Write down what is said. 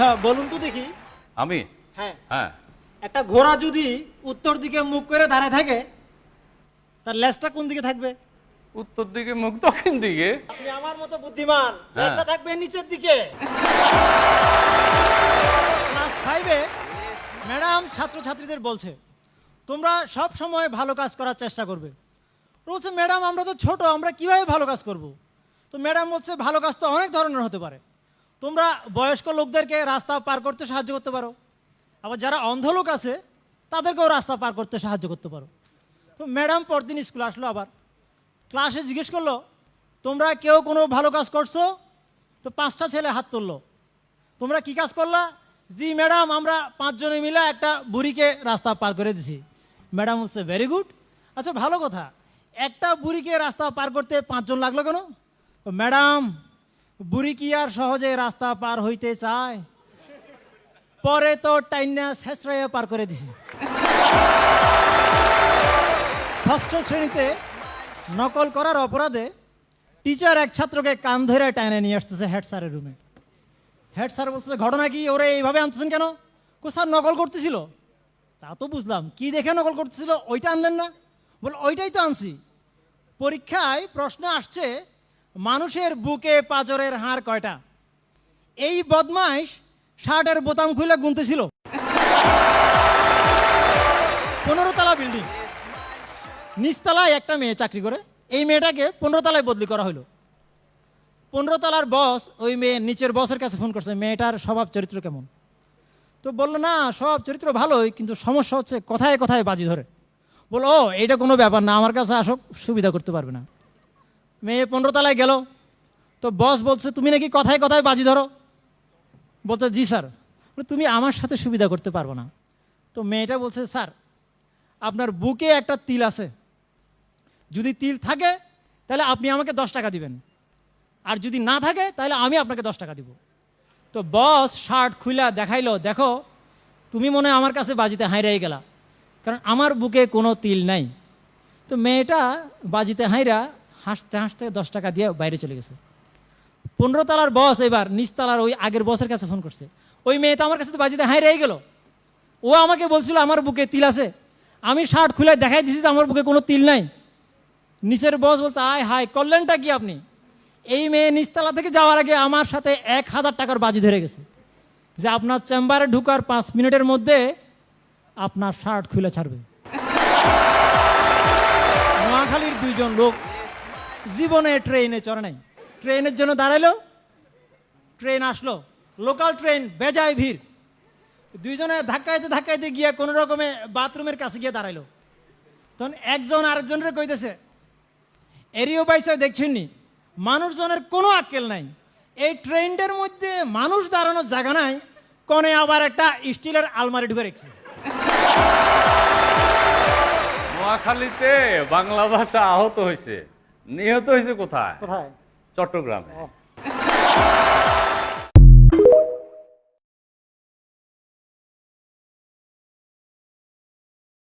হ্যাঁ বলুন তো দেখি। আমি হ্যাঁ হ্যাঁ একটা ঘোড়া যদি উত্তর দিকে মুখ করে দাঁড়ায় থাকে তার লেজটা কোন দিকে থাকবে? উত্তর দিকে মুখ দক্ষিণ দিকে। আপনি আমার মতো বুদ্ধিমান, হ্যাঁ। লেজটা থাকবে নিচের দিকে। ক্লাস 5-এ ম্যাডাম ছাত্রছাত্রীদের বলছে তোমরা সব সময় ভালো কাজ করার চেষ্টা করবে। বলছে ম্যাডাম আমরা তো ছোট, আমরা কিভাবে ভালো কাজ করব? তো ম্যাডাম বলছে ভালো কাজ তো অনেক ধরনের হতে পারে। তোমরা বয়স্ক লোকদেরকে রাস্তা পার করতে সাহায্য করতে পারো, আবার যারা অন্ধ লোক আছে তাদেরকেও রাস্তা পার করতে সাহায্য করতে পারো। তো ম্যাডাম পরদিন স্কুলে আসলো, আবার ক্লাসে জিজ্ঞেস করলো তোমরা কেউ কোনো ভালো কাজ করছো? তো 5টা ছেলে হাত তুললো। তোমরা কি কাজ করলা? জি ম্যাডাম আমরা 5 জনে মিলে একটা বুড়িকে রাস্তা পার করে দিছি। ম্যাডাম বলছে ভেরি গুড, আচ্ছা ভালো কথা, একটা বুড়িকে রাস্তা পার করতে 5 জন লাগলো কেন? ম্যাডাম বুড়ি কি আর সহজে রাস্তা পার হইতে চায়? পরে তো টাইনা শেষরাইয়া পার করে দিছি। 6ষ্ঠ শ্রেণীতে নকল করার অপরাধে টিচার এক ছাত্রকে কান ধরে টাইনে নিয়ে আসতেছে হেড স্যারের রুমে। হেড স্যার বলছে ঘটনা কি, ওরে এইভাবে আনতেছেন কেন? স্যার নকল করতেছিল। তা তো বুঝলাম, কি দেখে নকল করতেছিল ওইটা আনলেন না? বল ওইটাই তো আনছি। পরীক্ষায় প্রশ্ন আসছে মানুষের বুকে পাঁজরের হাড় কয়টা? এই বদমাইশ শার্টের বোতাম খুলে গুনতেছিল। 15 তলা বিল্ডিং, নিচতলায় একটা মেয়ে চাকরি করে, এই মেয়েটাকে 15 তলায় বদলি করা হলো। 15 তলার বস ওই মেয়ে নিচের বসের কাছে ফোন করছে মেয়েটার স্বভাব চরিত্র কেমন? তো বললো না স্বভাব চরিত্র ভালোই, কিন্তু সমস্যা হচ্ছে কথায় কথায় বাজি ধরে। বলো ও এইটা কোনো ব্যাপার না, আমার কাছে আসো, সুবিধা করতে পারবে না। মেয়ে 15 তলায় গেল, তো বস বলছে তুমি নাকি কথায় কথায় বাজি ধরো? বলছে জি স্যার। তুমি আমার সাথে সুবিধা করতে পারবো না। তো মেয়েটা বলছে স্যার আপনার বুকে একটা তিল আছে, যদি তিল থাকে তাহলে আপনি আমাকে 10 টাকা দিবেন, আর যদি না থাকে তাহলে আমি আপনাকে 10 টাকা দিব। তো বস শার্ট খুইলা দেখাইলো, দেখো তুমি মনে হয় আমার কাছে বাজিতে হাইরাই গেলা, কারণ আমার বুকে কোনো তিল নাই। তো মেয়েটা বাজিতে হাইরা হাসতে হাসতে 10 টাকা দিয়ে বাইরে চলে গেছে। 15 তলার বস এবার নিচতলার ওই আগের বসের কাছে ফোন করছে, ওই মেয়ে তো আমার কাছে তো বাজিতে হাইরাই গেল, ও আমাকে বলছিল আমার বুকে তিল আছে, আমি শার্ট খুলে দেখাই দিছি যে আমার বুকে কোনো তিল নাই। নিচের বস বলছে আয় হায় করলেনটা কি আপনি? এই মেয়ে নিচতলা থেকে যাওয়ার আগে আমার সাথে 1000 টাকার বাজি ধরে গেছে যে আপনার চেম্বারে ঢুকার 5 মিনিটের মধ্যে আপনার শার্ট খুলে ছাড়বে। নোয়াখালীর 2 জন লোক জীবনে ট্রেনে চড়ে নাই, ট্রেনের জন্য দাঁড়াইলো, ট্রেন আসলো, লোকাল ট্রেন, বেজায় ভিড়। 2 জনে ধাক্কাইতে ধাক্কাইতে গিয়ে কোনো রকমে বাথরুমের কাছে গিয়ে দাঁড়াইলো। তখন একজন আরেকজনের কইতেছে এরিও বাইসে দেখছেন নি মানুষজনের কোনো আক্কেল নাই, এই ট্রেনটার মধ্যে মানুষ দাঁড়ানোর জায়গা নাই, কোণে আবার একটা স্টিলের আলমারি ঢুকে রেখেছে। নোয়াখালীতে বাংলা ভাষা আহত হয়েছে, নিহত হয়েছে কোথায়? কোথায়? চট্টগ্রামে।